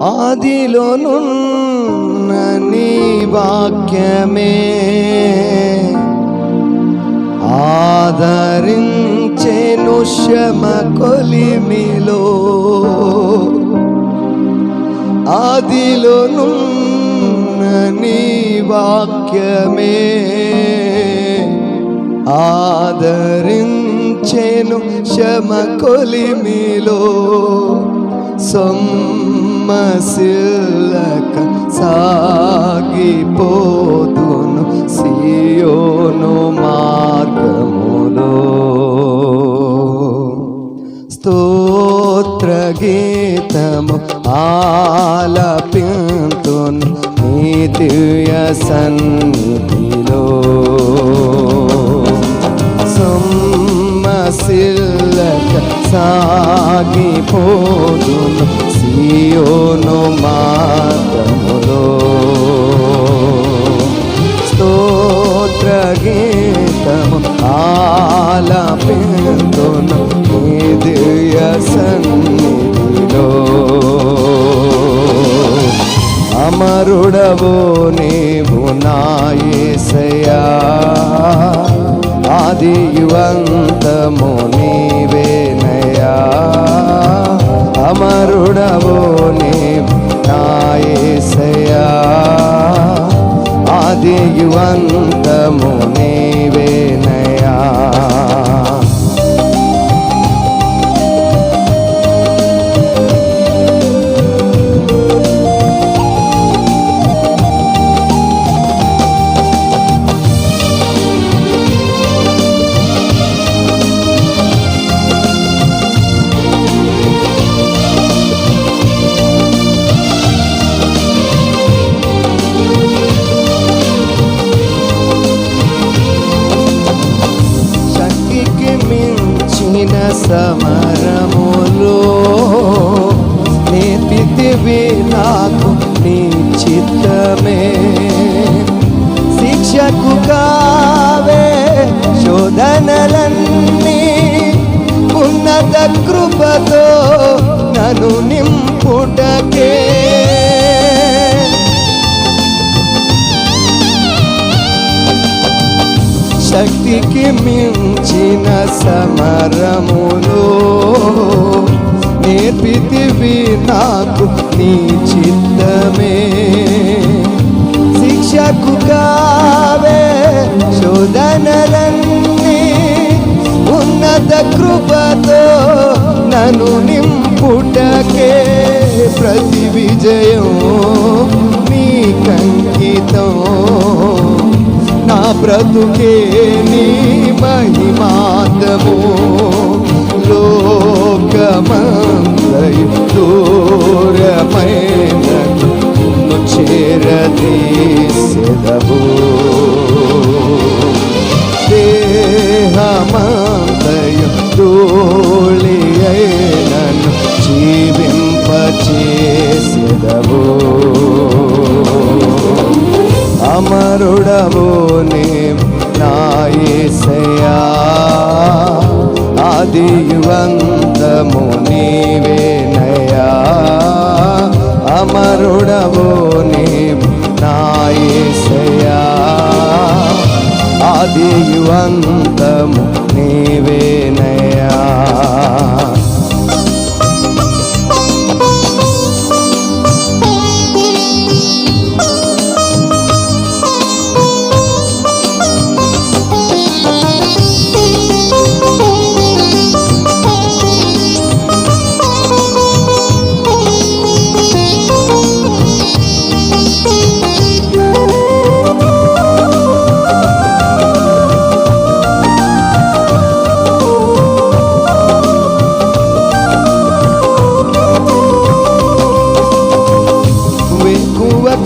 ఆదిలోనున్న నీ వాక్యమే ఆదరించెను శ్రమ కొలిమిలో. ఆదిలోనున్న నీ వాక్యమే ఆదరించెను శ్రమ కొలిమిలో. సొమ్మసిల్లక సాగిపోతును సియోను మార్గములో. స్తోత్ర గీతము ఆలపింతును నీ దివ్య సన్నిధిలో. సొమ్మసిల్లక సాగిపోతును సియోను మార్గములో. స్తోత్ర గీతము ఆలపింతును నీ దివ్య సన్నిధిలో. అమరుడవు నీవు నా యేసయ్యా, ఆదియువంతము నీవేనయ్యా. అమరుడవు నీవు నా యేసయ్యా, ఆదియువంతము నీవేనయ్యా. సమరములో నేర్పితివి నాకు నీ చిత్తమే. శిక్షకు కావే శోధనలన్నీ, ఉన్నత కృపతో నన్ను నింపుటకే. శక్తికి మించిన సమరములో నేర్పితివి నాకు నీ చిత్తమే. శిక్షకు కావే శోధనలన్నీ, ఉన్నత కృపతో నన్ను నింపుటకే. ప్రతి విజయం నీ కంకితం, నా బ్రతుకే నీ మహిమాతము. లోకమంతయు దూరమైన నిన్ను చేరదీసెదవు. దేహమంతయు ధూళి అయినను జీవింపచేసెదవు. అమరుడవు నీవు నా యేసయ్యా, ఆదియువంతము నీవేనయ్యా. అమరుడవు నీవు నా యేసయ్యా, ఆదియువంతము నీవేనయ్యా.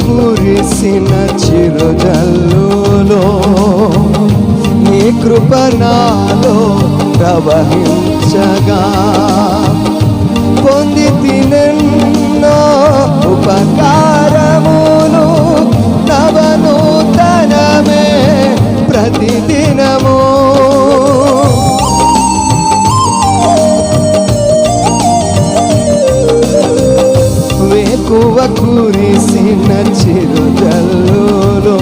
కురిసిన చిరుజల్లులో నీ కృప నాలో ప్రవహించగా, పొంది తినెన్నో ఉపకారములు. నవనూతనమే ప్రతిదినము. వేకువ కురిసిన చిరుజల్లులో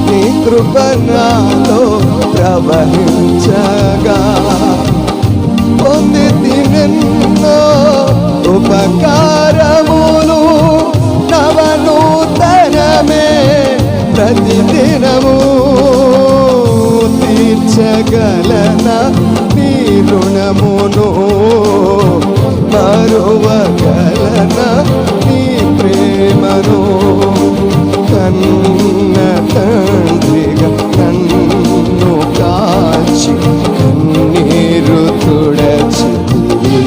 నీ కృప నాలో ప్రవహించగా పొంది తినెన్నో ఉపకారములు నవనూతనమే ప్రతిదినము తీర్చగలన నీ రుణమును మరువగలన నీ ప్రేమను కన్న తండ్రిగా నన్ను కాచి కన్నీరు తుడచితివి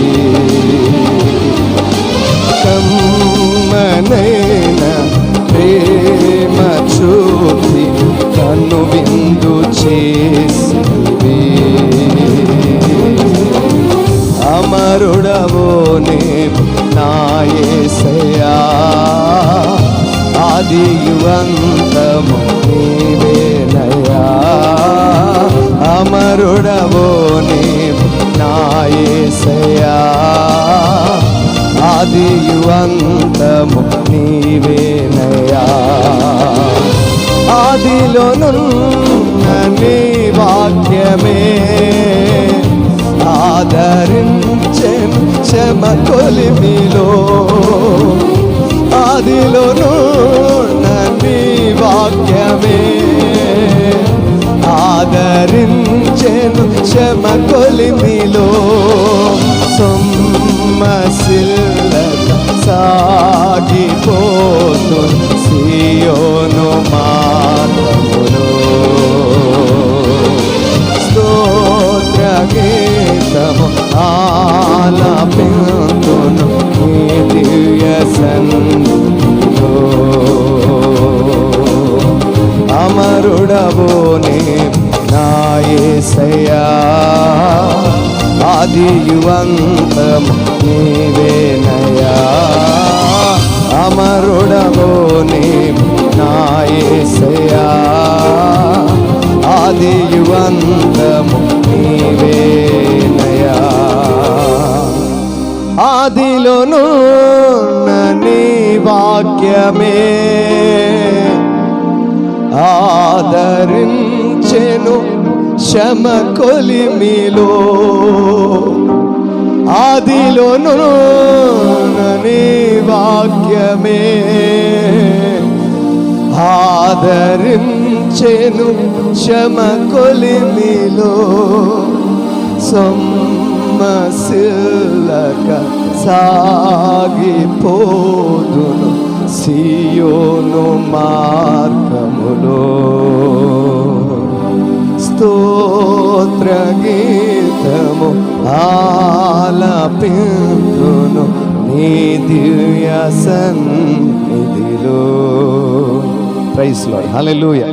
కమ్మనైన ప్రేమ చూపి కన్ను విందు చేసివి అమరుడవో నే నా యేసయ్యా ఆదియు అంతము నీవేనయ్యా అమరుడవో నే నా యేసయ్యా ఆదియు అంతము నీవేనయ్యా ఆదిలోనున్న నీ వాక్యమే ఆదరించెను క్షమ కొలిమిలో ఆదిలోనున్న నీ వాక్యమే ఆదరించెను క్షమ కొలిమిలో సొమ్మసిల్లక సాగిపోతు సియోను మార్గములో స్తోత్ర గీతము ఆలపింతును నీ దివ్య సన్నిధిలో అమరుడవో నే నా యేసయ్యా ఆదియు అంతము నీవేనయ్యా అమరుడవో నే నా యేసయ్యా ఆదియు అంతము నీవేనయ్యా ఆదిలోనున్న నీ వాక్యమే ఆదరించెను క్షమ కొలిమిలో ఆదిలోనున్న నీ వాక్యమే ఆదరించెను క్షమ కొలిమిలో సొమ్మసిల్లక సాగిపోదును సియోను మార్గములో స్తోత్ర గీతము ఆలపింతును నీ దివ్య సన్నిధిలో. Praise Lord. హల్లెలూయా.